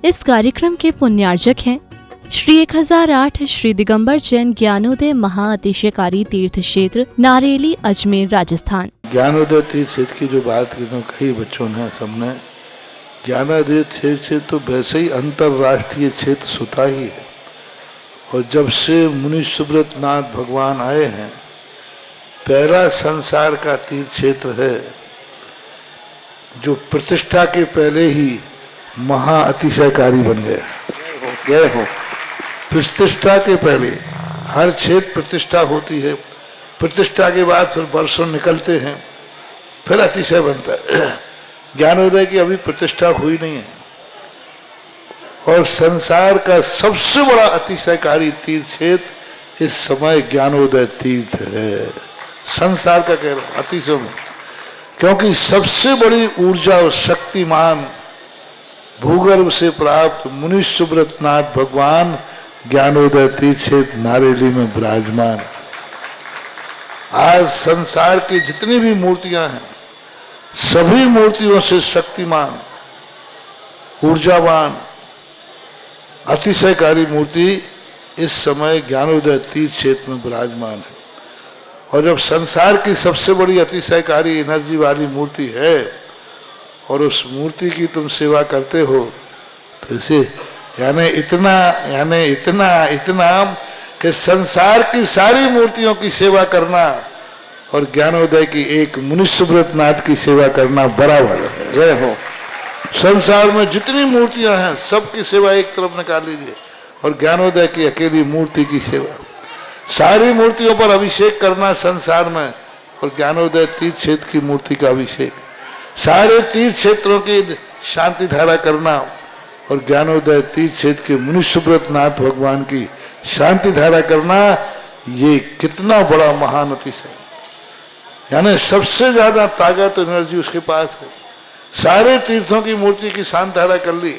इस कार्यक्रम के पुण्यार्जक हैं श्री 1008 श्री दिगंबर जैन ज्ञानोदय महाअतिशयकारी तीर्थ क्षेत्र नारेली अजमेर राजस्थान। ज्ञानोदय तीर्थ क्षेत्र की जो बात की तो कई बच्चों ने सबने ज्ञानोदय तीर्थ क्षेत्र तो वैसे ही अंतर्राष्ट्रीय क्षेत्र सुता ही है। और जब से मुनि सुब्रत नाथ भगवान आए हैं, पहला संसार का तीर्थ क्षेत्र है जो प्रतिष्ठा के पहले ही महाअतिशयकारी बन गया। जय हो। प्रतिष्ठा के पहले हर क्षेत्र प्रतिष्ठा होती है, प्रतिष्ठा के बाद फिर वर्षों निकलते हैं, फिर अतिशय बनता है। ज्ञानोदय की अभी प्रतिष्ठा हुई नहीं है। और संसार का सबसे बड़ा अतिशयकारी तीर्थ क्षेत्र इस समय ज्ञानोदय तीर्थ है। संसार का कह रहा हूं अतिशय में, क्योंकि सबसे बड़ी ऊर्जा और शक्तिमान भूगर्भ से प्राप्त मुनि सुब्रत नाथ भगवान ज्ञानोदय तीर्थ क्षेत्र नारेली में विराजमान। आज संसार की जितनी भी मूर्तियां हैं, सभी मूर्तियों से शक्तिमान, ऊर्जावान, अतिशयकारी मूर्ति इस समय ज्ञानोदय तीर्थ क्षेत्र में विराजमान है। और जब संसार की सबसे बड़ी अतिशयकारी एनर्जी वाली मूर्ति है और उस मूर्ति की तुम सेवा करते हो, तो इसे यानी इतना कि संसार की सारी मूर्तियों की सेवा करना और ज्ञानोदय की एक मुनि सुब्रत नाथ की सेवा करना बराबर है। जय हो। संसार में जितनी मूर्तियां हैं सबकी सेवा एक तरफ निकाल लीजिए और ज्ञानोदय की अकेली मूर्ति की सेवा। सारी मूर्तियों पर अभिषेक करना संसार में और ज्ञानोदय तीर्थ क्षेत्र की मूर्ति का अभिषेक, सारे तीर्थ क्षेत्रों की शांति धारा करना और ज्ञानोदय तीर्थ क्षेत्र के मुनि सुब्रत नाथ भगवान की शांति धारा करना, ये कितना बड़ा महान अतिशय। यानी सबसे ज्यादा ताकत एनर्जी उसके पास है। सारे तीर्थों की मूर्ति की शांति धारा कर ली,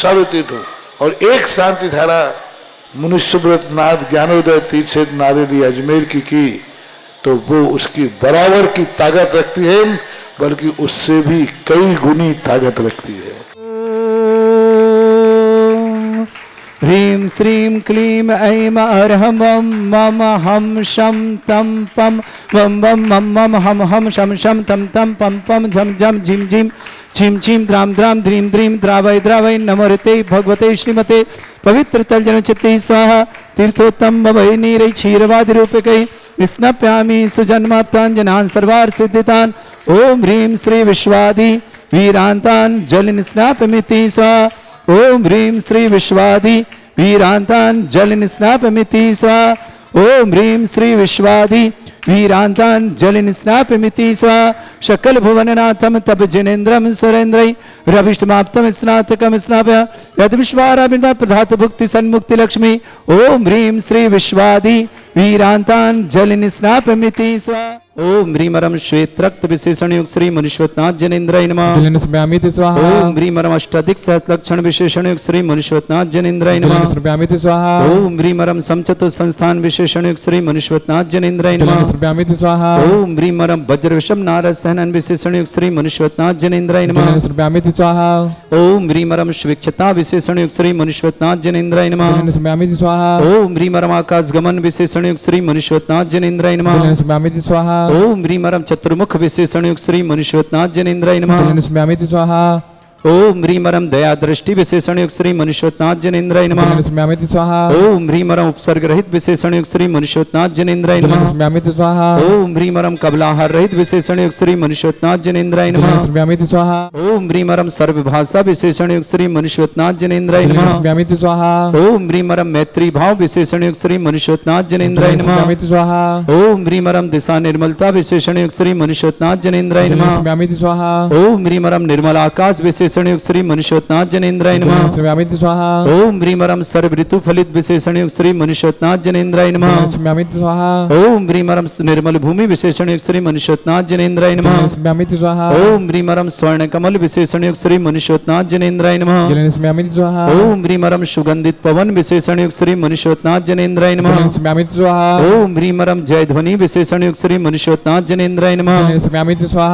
सारे तीर्थों, और एक शांति धारा मुनि सुब्रत नाथ ज्ञानोदय तीर्थ क्षेत्र नारेली अजमेर की तो वो उसकी बराबर की ताकत रखती है, बल्कि उससे भी कई गुनी ताकत रखती है। ह्रीं श्रीं क्लीं ऐं अरहं वं मम हम शं तं पं वं वं मम मम हम हम शं शं तं तं पं पं झं झं झिं झिं छिं छिं द्रां द्रां ध्रीं द्रीं द्रावय द्रावय नमोते भगवते श्रीमते पवित्र तलजन चित्ते स्वाहा। तीर्थोत्तम भवै नीरै क्षीरवादि रूपकै स्नप्यामि सुजन्माप्ताञ्जनान् सर्वार्थ सिद्धितान्। ओम ह्रीं श्री विश्वादि वीरान्तान् जलिन स्नापमिति स्वाहा। ओम ह्रीं श्री विश्वादि वीरान्तान् जलिन स्नापमिति स्वाहा। ओम ह्रीं श्री विश्वादि वीरान्तान् जलिन स्नापमिति स्वाहा। शकल भुवननाथं तप जिनेन्द्रं सुरेन्द्रै रविष्टमाप्तं स्नातकं स्नाप्य यद विश्वाराबिन्द प्रधात भुक्ति सन्मुक्ति लक्ष्मी। ओम ह्रीं श्री विश्वादि वीरान्तान् जलिन स्नापमिति स्वाहा। ओम ह्रीमरम श्वेत रक्त विशेषण युक्त श्री मुनीश्वरनाथ जनेन्द्राय नमः। ओम ह्रीमरम अष्टाधिक सहस्र लक्षण विशेषण युक्त श्री मुनीश्वरनाथ जनेन्द्राय नमः। ओम ह्रीमरम समचतुर संस्थान विशेषण युक्त श्री मुनीश्वरनाथ जनेन्द्राय नमः। ओम ह्रीमरम वज्र विषम नारद सहनन विशेषण युक्त श्री मुनीश्वरनाथ जनेन्द्राय नमः। ओम ह्रीमरम स्वेच्छता विशेषण युक्त श्री मुनीश्वरनाथ जनेन्द्राय नमः। ओम ह्रीमरम आकाश गमन विशेषण युक्त श्री मुनीश्वरनाथ जनेन्द्राय नमः। ओम ह्रीमरम चतुर्मुख विशेषण युक्त श्री मुनीश्वरनाथ जनेन्द्राय नमः। ओम ह्रीमरम दया दृष्टि विशेषण युक्त श्री मुनीश्वरनाथ जनेन्द्राय नमः। ओम ह्रीमरम उपसर्ग रहित विशेषण युक्त श्री मुनीश्वरनाथ जनेन्द्राय नमः। ओम ह्रीमरम कबलाहार रहित विशेषण युक्त श्री मुनीश्वरनाथ जनेन्द्राय नमः। ओम ह्रीमरम सर्वभाषा विशेषण युक्त श्री मुनीश्वरनाथ जनेन्द्राय नमः। ओम ह्रीमरम मैत्री भाव विशेषण युक्त श्री मुनीश्वरनाथ जनेन्द्राय नमः। ओम ह्रीमरम दिशा निर्मलता विशेषण युक्त श्री मुनीश्वरनाथ जनेन्द्राय नमः। ओम ह्रीमरम निर्मल आकाश विशेषण युक्त श्री मुनीश्वरनाथ जनेन्द्राय नमः। ओम ह्रीमरम सर्व ऋतु फलित विशेषण युक्त श्री मुनीश्वरनाथ जनेन्द्राय नमः। ओम ह्रीमरम निर्मल भूमि विशेषण युक्त श्री मुनीश्वरनाथ जनेन्द्राय नमः। ओम ह्रीमरम स्वर्ण कमल विशेषण युक्त श्री मुनीश्वरनाथ जनेन्द्राय नमः। ओम ह्रीमरम सुगंधित पवन विशेषण युक्त श्री मुनीश्वरनाथ जनेन्द्राय नमः। ओम ह्रीमरम जय ध्वनि विशेषण युक्त श्री मुनीश्वरनाथ जनेन्द्राय नमः।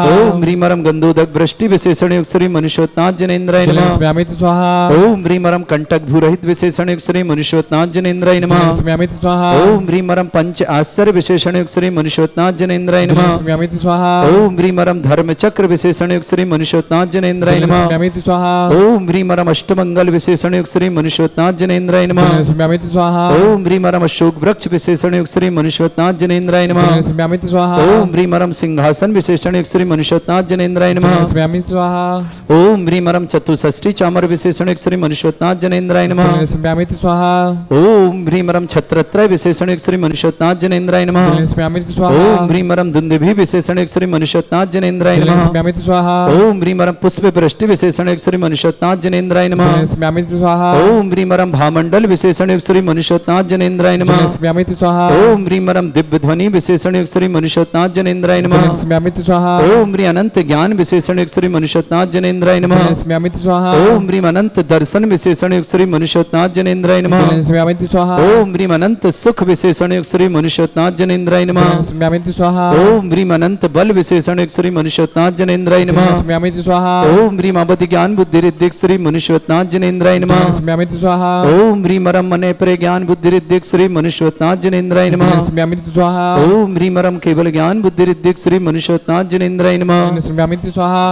ओम ह्रीमरम गंधोदक वृष्टि विशेषण युक्त श्री मुनीश्वरनाथ मनुष्यत्नाथ जनेन्द्राय जलेन नमः। स्मयामिति स्वाहा ओम ह्रीं रम कंटक भूरहित विशेषण युक्त श्री मनुष्यत्नाथ जनेन्द्राय जलेन नमः। स्मयामिति स्वाहा ओम ह्रीं रम पंच आश्चर्य विशेषण युक्त श्री मनुष्यत्नाथ जनेन्द्राय जलेन नमः। स्मयामिति स्वाहा ओम ह्रीं रम धर्म चक्र विशेषण युक्त श्री मनुष्यत्नाथ जनेन्द्राय जलेन नमः। स्मयामिति स्वाहा ओम ह्रीं रम अष्टमंगल विशेषण युक्त श्री मनुष्यत्नाथ जनेन्द्राय नमः। जलेन स्मयामिति स्वाहा ओम ह्रीं रम अशोक वृक्ष विशेषण युक्त श्री मनुष्यत्नाथ जनेन्द्राय नमः। जलेन स्मयामिति स्वाहा ओम ह्रीं रम सिंहासन विशेषण युक्त श्री मनुष्यत्नाथ जनेन्द्राय जलेन नमः। स्मयामिति स्वाहा ओम ह्रीं रम चतुष्षष्ठी चामर विशेषण युक्त श्री मनुष्यत्नाथ जनेन्द्राय नमः। जलेन स्मयामिति स्वाहा ओम ह्रीं रम छत्रत्रय विशेषण युक्त श्री मनुष्यत्नाथ जनेन्द्राय नमः। जलेन स्मयामिति स्वाहा ओम ह्रीं रम दुंदुभि विशेषण युक्त श्री मनुष्यत्नाथ जनेन्द्राय जलेन नमः। स्मयामिति स्वाहा ओम ह्रीं रम पुष्प वृष्टि विशेषण युक्त श्री मनुष्यत्नाथ जनेन्द्राय नमः। जलेन स्मयामिति स्वाहा ओम ह्रीं रम भामंडल विशेषण युक्त श्री मनुष्यत्नाथ जनेन्द्राय जलेन नमः। स्मयामिति स्वाहा ओम ह्रीं रम दिव्य ध्वनि विशेषण युक्त श्री मनुष्यत्नाथ जनेन्द्राय जलेन नमः। स्मयामिति स्वाहा ओम ह्रीं अनंत ज्ञान विशेषण युक्त श्री मनुष्यत्नाथ जनेन्द्राय नमः। जलेन स्मयामिति स्वाहा ओम ह्रीं अनंत दर्शन विशेषण युक्त श्री मनुष्यत्नाथ जनेन्द्राय नमः। जलेन स्मयामिति स्वाहा ओम ह्रीं अनंत सुख विशेषण युक्त श्री मनुष्यत्नाथ जनेन्द्राय नमः। जलेन स्मयामिति स्वाहा ओम ह्रीं अनंत बल विशेषण युक्त श्री मनुष्यत्नाथ जनेन्द्राय जलेन नमः। स्मयामिति स्वाहा ओम ह्रीं अवधि ज्ञान बुद्धि रिद्धिक श्री मनुष्यत्नाथ जनेन्द्राय जलेन नमः। स्मयामिति स्वाहा ओम ह्रीं मने प्रे ज्ञान बुद्धि रिद्धिक श्री मनुष्यत्नाथ जनेन्द्राय जलेन नमः। स्मयामिति स्वाहा ओम ह्रीं केवल ज्ञान बुद्धि रिद्धिक श्री मनुष्यत्नाथ जनेन्द्राय नमः। जलेन स्मयामिति स्वाहा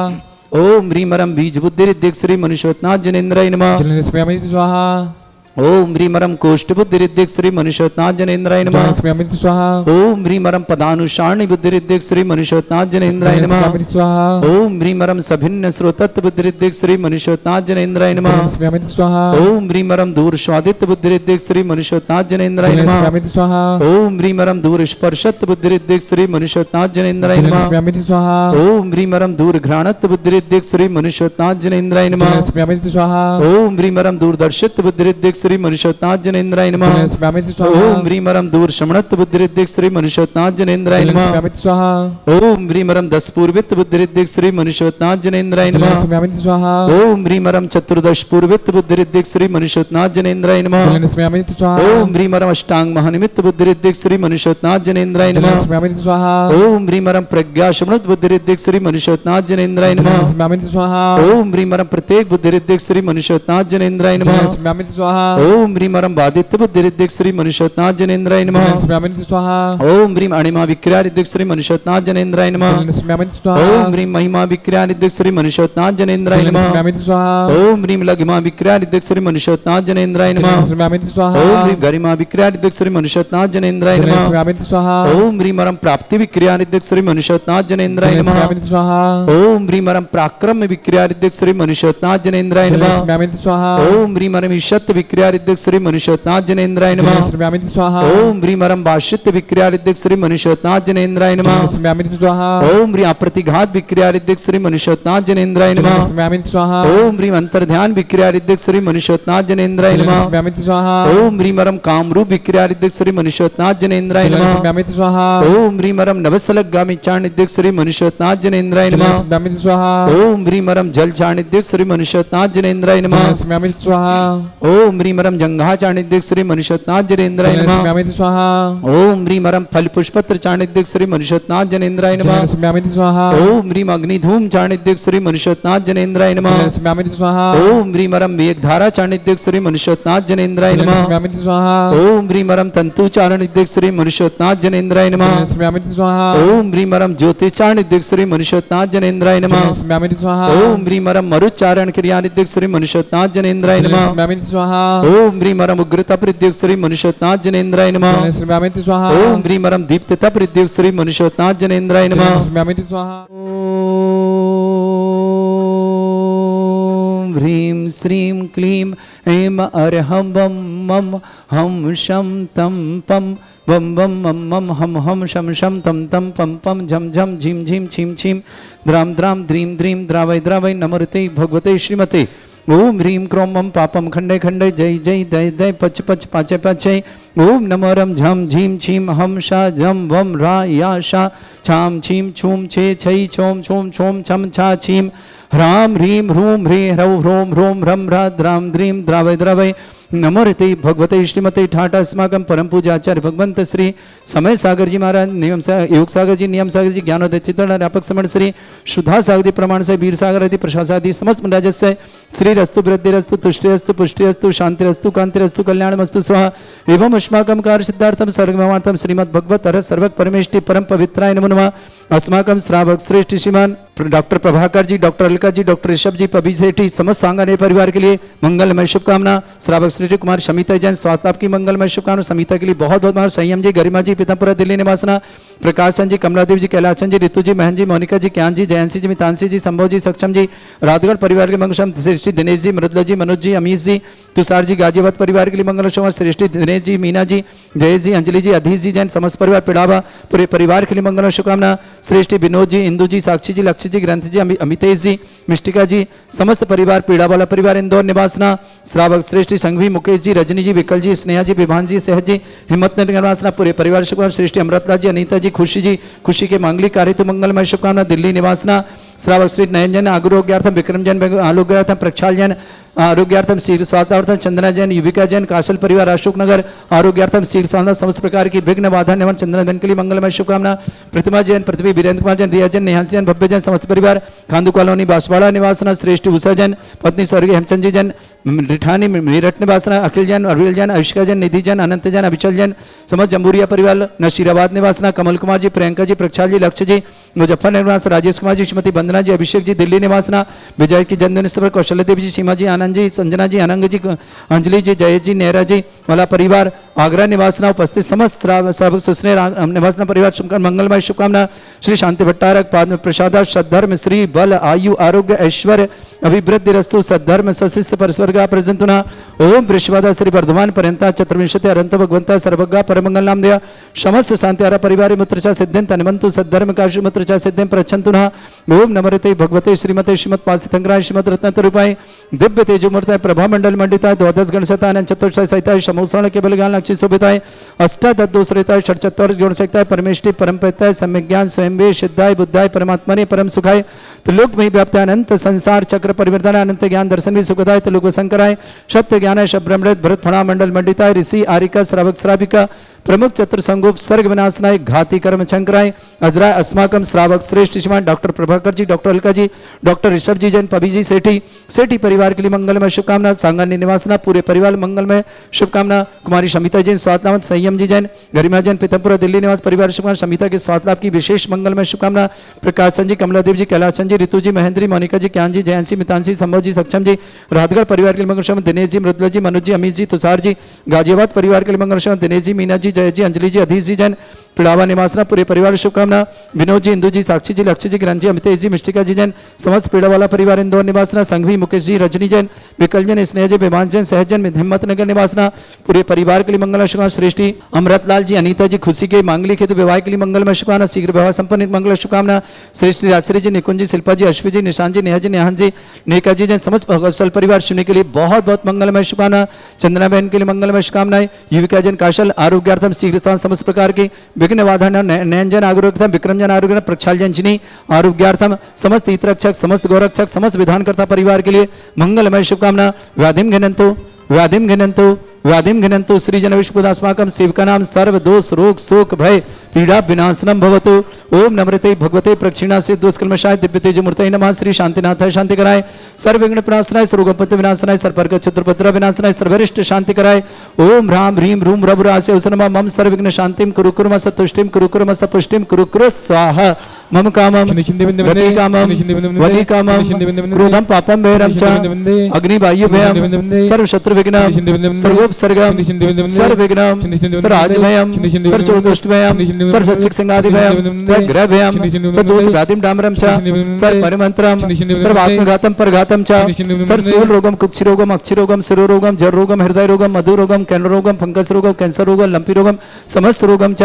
ओम ह्रीं बीज बुद्धि रिद्धिक श्री मनुष्यत्नाथ जनेन्द्राय नमः। जलेन स्मयामिति स्वाहा ओम ह्रीं कोष्ठ बुद्धि रिद्धिक श्री मनुष्यत्नाथ जनेन्द्राय जलेन नमः। स्मयामिति स्वाहा ओम ह्रीं पदानुसारणी बुद्धि रिद्धिक श्री मनुष्यत्नाथ जनेन्द्राय जलेन नमः। स्मयामिति स्वाहा ओम ह्रीं सभिन्न श्रोतत्व बुद्धि रिद्धिक श्री मनुष्यत्नाथ जनेन्द्राय नमः। जलेन स्मयामिति स्वाहा ओम ह्रीं दूर स्वादित्व बुद्धि रिद्धिक श्री मनुष्यत्नाथ जनेन्द्राय जलेन नमः। स्मयामिति स्वाहा ओम ह्रीं दूर स्पर्शत्व बुद्धि रिद्धिक श्री मनुष्यत्नाथ जनेन्द्राय जलेन नमः। स्मयामिति स्वाहा ओम ह्रीं दूर घ्राणत्व बुद्धि रिद्धिक श्री मनुष्यत्नाथ जनेन्द्राय नमः। जलेन स्मयामिति स्वाहा ओम ह्रीं दूरदर्शित्व बुद्धि रिद्धिक श्री मनुष्यत्नाथ जनेन्द्राय नमः। जलेन स्मयामिति स्वाहा ओम ह्रीं दूर श्रमणत्व बुद्धि रिद्धिक श्री मनुष्यत्नाथ जनेन्द्राय जलेन नमः। स्मयामिति स्वाहा ओम ह्रीं दस पूर्वित्व बुद्धि रिद्धिक श्री मनुष्यत्नाथ जनेन्द्राय जलेन नमः। स्मयामिति स्वाहा ओम ह्रीं चतुर्दश पूर्वित्व बुद्धि रिद्धिक श्री मनुष्यत्नाथ जनेन्द्राय नमः। जलेन स्मयामिति स्वाहा ओम ह्रीं अष्टांग महानिमित्त बुद्धि रिद्धिक श्री मनुष्यत्नाथ जनेन्द्राय जलेन नमः। स्मयामिति स्वाहा ओम ह्रीं प्रज्ञा श्रमणत्व बुद्धि रिद्धिक श्री मनुष्यत्नाथ जनेन्द्राय जलेन नमः। स्मयामिति स्वाहा ओम ह्रीं प्रत्येक बुद्धि रिद्धिक श्री मनुष्यत्नाथ जनेन्द्राय जलेन नमः। स्मयामिति स्वाहा ओम ह्रीं बाधित्व बुद्धि रिद्धिक श्री मनुष्यत्नाथ जनेन्द्राय जलेन नमः। स्मयामिति स्वाहा ओम ह्रीं अणिमा विक्रिया रिद्धिक श्री मनुष्यत्नाथ जनेन्द्राय नमः। जलेन स्मयामिति स्वाहा ओम ह्रीं महिमा विक्रिया रिद्धिक श्री मनुष्यत्नाथ जनेन्द्राय जलेन नमः। स्मयामिति स्वाहा ओम ह्रीं लघिमा विक्रिया रिद्धिक श्री मनुष्यत्नाथ जनेन्द्राय जलेन नमः। स्मयामिति स्वाहा ओम ह्रीं गरिमा विक्रिया रिद्धिक श्री मनुष्यत्नाथ जनेन्द्राय जलेन नमः। स्मयामिति स्वाहा ओम ह्रीं प्राप्ति विक्रिया रिद्धिक श्री मनुष्यत्नाथ जनेन्द्राय जलेन नमः। स्मयामिति स्वाहा ओम ह्रीं पराक्रम विक्रिया रिद्धिक श्री मनुष्यत्नाथ जनेन्द्राय जलेन नमः। स्मयामिति स्वाहा ओम ह्रीं ईशत् विक्रिया रिद्धिक श्री मनुष्यत्नाथ जनेन्द्राय जलेन नमः। स्मयामिति स्वाहा ओम ह्रीं भाष्यत्व विक्रिया रिद्धिक श्री मनुष्यत्नाथ जनेन्द्राय नमः। जलेन स्मयामिति स्वाहा ओम ह्रीं अप्रतिघात विक्रिया रिद्धिक श्री मनुष्यत्नाथ जनेन्द्राय जलेन नमः। स्मयामिति स्वाहा ओम ह्रीं अंतर्ध्यान विक्रिया रिद्धिक श्री मनुष्यत्नाथ जनेन्द्राय जलेन नमः। स्मयामिति स्वाहा ओम ह्रीं कामरूप विक्रिया रिद्धिक श्री मनुष्यत्नाथ जनेन्द्राय जलेन नमः। स्मयामिति स्वाहा ओम ह्रीं नवस्थलगामी चाणिद्यक श्री मनुष्यत्नाथ जनेन्द्राय जलेन नमः। स्मयामिति स्वाहा ओम ह्रीं जल चाणिद्यक श्री मनुष्यत्नाथ जनेन्द्राय नमः। जलेन स्मयामिति स्वाहा ओम ह्रीं जंघा चाणिद्यक श्री मनुष्यत्नाथ जनेन्द्राय जलेन नमः। स्मयामिति स्वाहा ओम ह्रीं फल पुष्पत्र चाणिद्यक श्री मनुष्यत्नाथ जनेन्द्राय जलेन नमः। स्मयामिति स्वाहा ओम ह्रीं अग्निधूम चाणिद्यक श्री मनुष्यत्नाथ जनेन्द्राय नमः। जलेन स्मयामिति स्वाहा ओम ह्रीं मेघधारा चाणिद्यक श्री मनुष्यत्नाथ जनेन्द्राय जलेन नमः। स्मयामिति स्वाहा ओम ह्रीं तंतु चारणिद्यक श्री मनुष्यत्नाथ जनेन्द्राय नमः। जलेन स्मयामिति स्वाहा ओम ह्रीं ज्योतिचारणिद्यक श्री मनुष्यत्नाथ जनेन्द्राय नमः। जलेन स्मयामिति स्वाहा ओम ह्रीं मरुच्चारण क्रियानिद्यक श्री मनुष्यत्नाथ जनेन्द्राय जलेन नमः। स्मयामिति स्वाहा ओम ह्रीं उग्रतपरिद्यक श्री मनुष्यत्नाथ जनेन्द्राय नमः। जलेन स्मयामिति स्वाहा ओम ह्रीं दीप्ततपरिद्यक श्री मनुष्यत्नाथ जनेन्द्राय जलेन नमः। स्मयामिति स्वाहा ओम ह्रीं श्रीं क्लीं ऐं अरहं वं मम हम शं तं पं वं वं मम मम हम शं शं तं तं पं पं झं झं झीं झीं छीं छीं द्रां द्रां द्रीं द्रीं द्रावै द्रावै नमोते भगवते श्रीमते। ओम ह्रीं क्रों मम पापम खंडे खंडे जय जय दय दय पच पच पाचे पाचे। ओम नमो रम झम झीं छीं हम शा झम वम रा या शा छाम छीं छूम छे छै छोम छोम छोम छम छा छीं ह्रां ह्रीं ह्रूं ह्री ह्रौ ह्रों ह्रों ह्रं ह्रा द्रां द्रीं द्रावै द्रावै नमो रीते भगवते श्रीमते ठाटा अस्माकं परम पूजाचार्य भगवंत श्री समय सागर जी महाराज, नियम योग सागर जी, नियम सागर जी, ज्ञानोदय चित्तवर्ण व्यापक समण श्री शुद्धा सागर जी, प्रमाण से वीर सागर आदि प्रशासादि समस्त राजस्य श्री रस्तु वृद्धिरस्तु तुष्टिरस्तु पुष्टिरस्तु शांतिरस्तु कांतिरस्तु कल्याणमस्तु स्वाहा। एवं अस्माकं कार्य सिद्धार्थम सर्वमार्थम श्रीमद् भगवत अर सर्वक परमेष्टि परम पवित्राय नमो नमः। अस्माकं श्रावक श्रेष्ठ श्रीमान doctor Prabhakar ji, doctor Alka ji, doctor Rishabh जी, पबी सेठी समस्त सांगाने परिवार के लिए मंगलमय शुभकामना। श्रावक श्री कुमार शमिता जैन स्वास्थ्य आपकी मंगलमय शुभकामना। समिता के लिए बहुत बहुत संयम जी, गरिमा जी, पीतमपुरा दिल्ली निवासना, प्रकाशन जी, कमलादेव जी, कैलाशन जी, ऋतु जी, महन जी, मोनिका जी, ज्ञान जी, जयंसी जी, मितांशी जी, संभव जी, सक्षम जी, राधगढ़ परिवार के मंगलम श्रेष्ठी दिनेश जी, मृदुला जी, मनोज जी, अमीश जी, तुषार जी, गाजियाबाद परिवार के लिए मंगल शुभ श्रेष्ठी दिनेश जी, मीना जी, जयेश जी, अंजलि जी, अधीश जी, जैन समस्त परिवार पिड़ावा पूरे परिवार के लिए मंगल शुभकामना। श्रेष्ठी विनोद जी, इंदु जी, साक्षी जी, लक्ष्य जी, ग्रंथ जी, अमितेश जी, मिष्टिका जी, समस्त परिवार पीड़ावाला परिवार इंदौर निवासना। श्रावक श्रेष्ठी संघवी मुकेश जी, रजनी जी, विकल जी, स्नेहा जी, विभान जी, सहज जी, हिम्मतनगर निवासना पूरे परिवार शुभकामना। श्रेष्ठी अमृतलाल जी, अनीता जी, खुशी जी, खुशी के मांगलिक कार्य तो मंगलमय शुभकामना दिल्ली निवासना। श्रावक श्री नयन जैन आरोग्यार्थम, विक्रम जैन आरोग्यार्थम, प्रक्षाल जैन आरोग्यार्थम, शीघ्र स्वास्थ्यार्थम, चंदना जैन, युविका जैन, कासल परिवार अशोक नगर आरोग्यार्थम, शीघ्र स्वास्थ्य समस्त प्रकार की विघ्न बाधा निवारण चंदना जैन के लिए मंगलमय शुभकामना। प्रतिमा जैन, पृथ्वी वीरेंद्र कुमार जैन, रिया जैन, नेहांस जैन, भव्य जैन समस्त परिवार खांदू कॉलोनी बांसवाड़ा निवासना। श्रेष्ठ उषा जैन, पत्नी स्वर्गीय हेमचंद जी जैन, रिठानी मेरठ निवासना। अखिल जैन, अरविल जैन, अविष्का जैन, निधि जैन, अनंत जैन, अभिचल जैन समस्त जम्बूरिया परिवार नशीराबाद निवासना। कमल कुमार जी, प्रियंका जी, प्रक्षाल जी, लक्ष्य जी, मुजफ्फर निवास, राजेश कुमार जी, श्रीमती वंदना जी, अभिषेक जी, दिल्ली निवासना। विजय की जन्मदिन पर कौशल्य देवी जी, सीमा जी, आनंद जी, संजना जी, अनंग जी, अंजलि जी, जय जी, नेहरा जी वाला परिवार आगरा निवासना। उपस्थित समस्त सुस्नेह निवासना परिवार मंगलमय शुभकामना। श्री शांति भट्टारक पाद प्रसाद सद्धर्म श्री बल आयु आरोग्य ऐश्वर्य अभिवृद्धि रस्तु सद्धर्म सशिष्य परस्वर्गा प्रजंतुना। ओम वृषवादा श्री वर्धमान पर्यंता चतुर्विंशति अरंत भगवंता सर्वज्ञा परमंगल नाम दया समस्त शांति आरा परिवार मुत्रचा सिद्धिं तन्वंतु सद्धर्म काशु मुत्रचा सिद्धिं प्रच्छन्तुना। ओम नमरते भगवते श्रीमते श्रीमत् पासितंग्राय श्रीमद रत्नतरूपाय दिव्य तेजोमूर्ताय प्रभा मंडल मंडिताय द्वादश गणसताय चतुर्शय सहिताय समोसरण के बलगान लक्ष्य शोभिताय अष्टादशोत्तराय षट्चत्वारिश गुणसहिताय परमेष्टि परमपिताय सम्यज्ञान स्वयंवे सिद्धाय बुद्धाय परमात्मने परम सुखाय त्रिलोक में व्याप्ताय अनंत संसार चक्र परिवर्तन अनंत ज्ञान दर्शन भी सुखदाय त्रिलोक शंकराय सत्य ज्ञान शब्रमृत भरत फणा मंडल मंडिताय ऋषि आरिका श्रावक श्राविका प्रमुख चतुर संगोप सर्ग विनाशनाय घाती कर्म शंकराय अजराय अस्माकम श्रावक श्रेष्ठ श्रीमान doctor Prabhakar ji, doctor Alka ji, doctor Rishabh जी जैन, पबी जी सेठी, सेठी परिवार के लिए मंगलमय शुभकामना। सांगान्य निवासना पूरे परिवार मंगलमय शुभकामना। कुमारी शमिता जैन, स्वातनावत संयम जी जैन, गरिमा जैन, पीतमपुरा दिल्ली निवास परिवार शुभकामना। शमिता के स्वास्थ्य लाभ की विशेष मंगलमय शुभकामना। प्रकाशन जी, कमलादेव जी, कैलाशन जी, ऋतु जी, महेंद्री, मोनिका जी, ज्ञान जी, जयंसी, मितांशी, संभव जी, सक्षम जी, राधगढ़ परिवार के लिए मंगल शुभ दिनेश जी, मृदुला जी, मनोज जी, अमीश जी, तुषार जी, गाजियाबाद परिवार के लिए मंगल शुभ दिनेश जी, मीना जी, जय जी, अंजलि जी, अधीश जी जैन, पिड़ावा निवासना पूरे परिवार शुभकामना। विनोद जी, इंदु जी, साक्षी जी, लक्ष्य जी, ग्रंथ जी, अमितेश जी, मिष्टिका जी जैन समस्त पीड़ावाला परिवार इंदौर निवासना। संघवी मुकेश जी, रजनी जैन, विकल जैन, स्नेह जी, विमान जैन, सहज जैन, हिम्मतनगर निवासना पूरे परिवार के लिए मंगल शुभकामना। श्रेष्ठी अमृतलाल जी, अनीता जी, खुशी के मांगलिक हेतु विवाह के लिए मंगलमय शुभकामना। शीघ्र विवाह संपन्न मंगल शुभकामना। श्रेष्ठी राजश्री जी, निकुंज जी, शिल्पा जी, अश्वी जी, निशान जी, नेहा जी, नेहान जी, नेका जी जैन समस्त कौशल परिवार सुनने के लिए बहुत बहुत मंगलमय शुभकामना। चंदना बहन के लिए मंगलमय शुभकामनाएं। युविका जैन काशल आरोग्यार्थम शीघ्र समस्त प्रकार के विघ्न बाधा नयन जन आरोग्यर्थम, विक्रम जन आरोग्य, प्रक्षाल जन जिनी आरोग्यार्थम, समस्त हितरक्षक, समस्त गौरक्षक, समस्त विधानकर्ता परिवार के लिए मंगलमय शुभकामना। व्याधिम घिनंतु, व्याधिम घिनंतु, व्याधिम घिनंतु श्री जन विष्णुदास्माकं सेवका नाम सर्व दोष रोग शोक भय पीड़ा विनाशनम भवतु। ओम नमृते भगवते प्रक्षिणा से दुष्कर्मशाय दिव्य तेज मूर्तये नमः। श्री शांतिनाथाय शांति कराय, सर्व विघ्न प्रणाशनाय, सर्वगोपत्य विनाशनाय, सर्पर्क चतुर्भद्र विनाशनाय, सर्वरिष्ट शांति कराय। ओम ह्राम ह्रीम रूम रघुरासे नमः। मम सर्व विघ्न शांतिम कुरु कुर्म सतुष्टिम कुरु कुर्म सपुष्टिम कुरु कुरु स्वाहा। मम कामम वदी कामम वदी कामम क्रोधम पापम भैरम च अग्नि वायु भयम सर्व शत्रु विघ्नम सर्वोपसर्गम सर्व विघ्नम सर्व राज भयम सर्व चोरदुष्ट भयम सर्व शस्त्र संगादि भयम सर्व ग्रह भयम सर्व दोष घातिम डामरम च सर्व परिमंत्रम सर्व आत्मघातम परघातम च सर्व सूल रोगम कुक्षि रोगम अक्षि रोगम शिरो रोगम जर रोगम हृदय रोगम मधु रोगम कैंसर रोगम फंगस रोगम कैंसर रोगम लंपी रोगम समस्त रोगम च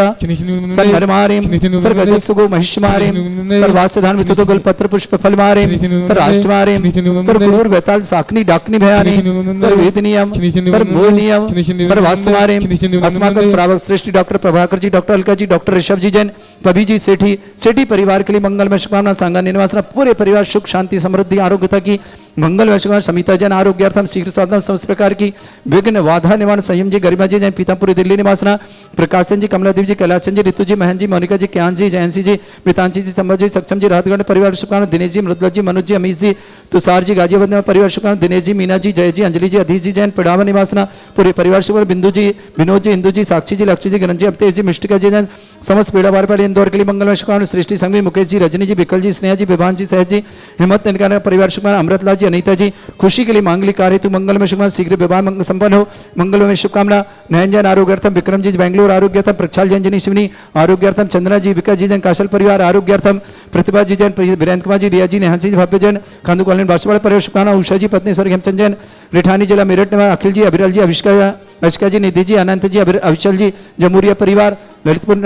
सर्व नरमारिम सर्व गजस्सुगो महिष्मारिम सर्वास्यधान वितुतो गलपत्र पुष्प फल मारे सर्वाष्टमारे सर्वगुरुर वेताल साकनी डाकनी भयानी सर्वेदनियम सर्वमूलनियम सर्वास्तमारे अस्माकं श्रावक श्रेष्ठ doctor Prabhakar ji, doctor Alka ji, doctor Rishabh जी जैन, पबी जी सेठी, सेठी परिवार के लिए मंगलमय शुभकामना। सांगा निवासना पूरे परिवार सुख शांति समृद्धि आरोग्यता की मंगल वैश्विक समिता जैन आरोग्यार्थम शीघ्र स्वागतम समस्त प्रकार की विघ्न बाधा निवारण संयम जी गरिमा जी जैन पीतापुरी दिल्ली निवासना प्रकाशन जी कमलादेव जी कैलाशन जी ऋतु जी महन जी मोनिका जी क्यान जी जयंती जी मृतांशी जी संभव जी सक्षम जी राहतगढ़ परिवार शुभकामना दिनेश जी मृदुला जी मनोज जी अमीश जी तुषार जी गाजियाबाद में परिवार शुभकामना दिनेश जी मीना जी जय जी अंजलि जी अधीश जी जैन पिड़ावा निवासना पूरे परिवार शुभकामना बिंदु जी विनोद जी इंदु जी साक्षी जी लक्ष्मी जी गणन जी अवतेज जी मिष्टिका जी जैन समस्त पीड़ा वार पर इंदौर के लिए मंगलमय शुभकामना सृष्टि संघवी मुकेश जी रजनी जी विकल जी स्नेहा जी विभान जी सहज जी हिम्मत निकाल परिवार शुभकामना अमृतलाल जी अनीता जी खुशी के लिए मांगलिक कार्य तू मंगलमय शुभकामना शीघ्र विवाह संपन्न हो मंगलमय शुभकामना नयन जैन आरोग्यार्थम विक्रम जी बेंगलुरु आरोग्यार्थम प्रक्षाल जैन जनी शिवनी आरोग्यार्थम चंद्रा जी विकास जी जैन काशल परिवार आरोग्यार्थम प्रतिभा जी जैन वीरेंद्र कुमार जी रिया जी नेहांसी जी भव्य जैन खांदू कॉलोनी बासवाड़ा परिवार शुभकामना उषा जी पत्नी स्वर्ग हेमचंद जैन रिठानी जिला मेरठ निवास अखिल जी अभिरल जी अभिष्का जी निधि जी अनंत जी अविचल जी जमूरिया परिवार ललितपुर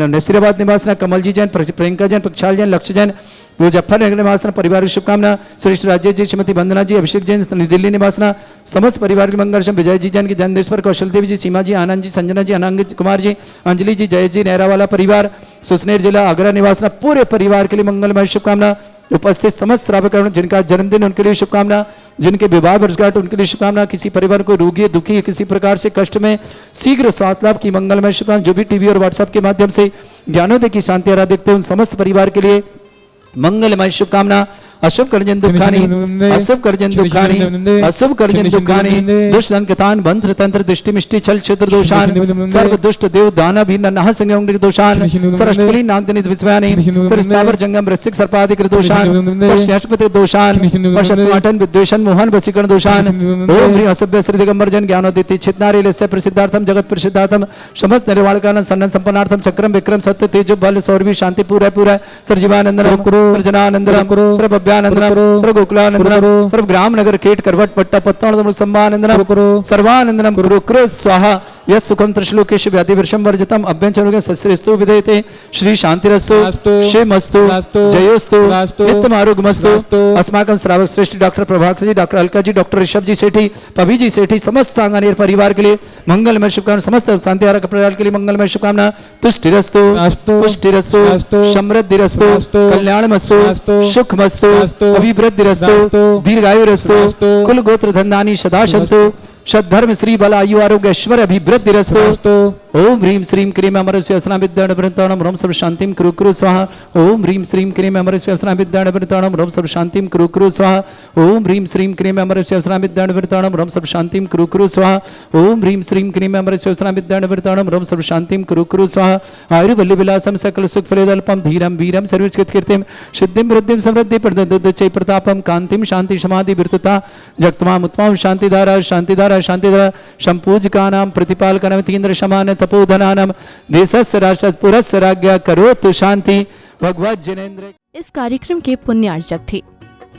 नसीराबाद निवास कमल जी जैन प्रियंका जैन प्रक्षाल जैन लक्ष्य जैन मुजफ्फरनगर निवासना परिवार की शुभकामना श्रेष्ठ राज्य जी श्रीमती वंदना जी अभिषेक जैन दिल्ली निवासना समस्त परिवार की मंगल विजय जी जैन की जन्मेश्वर कौशल देवी जी सीमा जी आनंद जी संजना जी अनंग कुमार जी अंजलि जी जय जी नेहरावाला परिवार सुसनेर जिला आगरा निवासना पूरे परिवार के लिए मंगलमय शुभकामना उपस्थित समस्त श्रावक जिनका जन्मदिन उनके लिए शुभकामना जिनके विवाह वर्षगांठ उनके लिए शुभकामना किसी परिवार को रोगी दुखी किसी प्रकार से कष्ट में शीघ्र स्वास्थ्य लाभ की मंगलमय शुभकामना जो भी टीवी और व्हाट्सएप के माध्यम से ज्ञानोदय की शांति आरा देखते हैं उन समस्त परिवार के लिए मंगलमय शुभकामना अशुभ कर्जन दुखानी अशुभ कर्जन दुखानी अशुभ कर्जन दुखानी दुष्ट संकतान मंत्र तंत्र दृष्टि मिष्टि छल क्षेत्र दोषान सर्व दुष्ट देव दाना भी नह संयोग दोषान सरष्टकुली नागदनि विस्मयानि परिस्तावर जंगम वृश्चिक सर्पादिक दोषान सरष्टपति दोषान पशत्वाटन विद्वेषण मोहन वसीकरण दोषान ओम ह्रीं असभ्य श्री दिगंबर जन ज्ञानोदिति चितनारी लस्य प्रसिद्धार्थम जगत प्रसिद्धार्थम समस्त निर्वाण कारण सन्नन संपन्नार्थम चक्रम विक्रम सत्य तेज बल सौरवी शांति पूरा सर्जीवानंदनम सर्जनानंदनम सर्वभव्यानंदनम सर्वगोकुलानंदनम सर्वग्राम नगर केट करवट पट्टा पत्तन संभानंदनम सर्वानंदनम कुरु कुरु स्वाहा यस सुखम त्रिश्लोकेश व्याधि वर्षम वर्जितम अभ्यंचन शस्त्रेस्तु विधेयते श्री शांतिरस्तु क्षेमस्तु जयोस्तु नित्यम आरोग्यमस्तु अस्माकं श्रावक श्रेष्ठ doctor Prabhakar ji doctor Alka ji doctor Rishabh जी सेठी पभी जी सेठी समस्त सांगानेर परिवार के लिए मंगलमय शुभकामना समस्त शांति आरक परिवार के लिए मंगलमय शुभकामना तुष्टिरस्तु पुष्टिरस्तु समृद्धिरस्तु कल्याणमस्तु सुखमस्तु अभिवृद्धिरस्तु दीर्घायुरस्तु कुल गोत्र धन्धानी सदा सन्तु सद्धर्म श्री बल आयु आरोग्य ऐश्वर्य अभिवृद्धिरस्तु ओम ह्रीं श्रीं क्रीं अमरस्य असना विद्याण वृंताणम रोम सर्व शांतिम कुरु कुरु स्वाहा ओम ह्रीं श्रीं क्रीं अमरस्य असना विद्याण वृंताणम रोम सर्व शांतिम कुरु कुरु स्वाहा ओम ह्रीं श्रीं क्रीं अमरस्य असना विद्याण वृंताणम रोम सर्व शांतिम कुरु कुरु स्वाहा ओम ह्रीं श्रीं क्रीं अमरस्य असना विद्याण वृंताणम रोम सर्व शांतिम कुरु कुरु स्वाहा आयुर्वल्ली विलासम सकल सुख फलेदल्पम धीरम वीरम सर्वोच्च कीर्तिम सिद्धिम वृद्धिम समृद्धि प्रददचै प्रतापम कांतिम शांति समाधि विरतता जगतमाम उत्तम शांतिधारा शांतिधारा संपूजकानां प्रतिपालकानां तीन्द्र समान तपोधनानां देशस्य राष्ट्रस्य पुरस्य राज्ञा करोतु शांति भगवत जिनेन्द्र। इस कार्यक्रम के पुण्यार्चक थे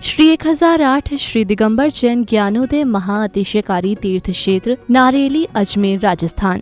श्री 1008 श्री दिगंबर जैन ज्ञानोदय महाअतिशयकारी तीर्थ क्षेत्र नारेली अजमेर राजस्थान।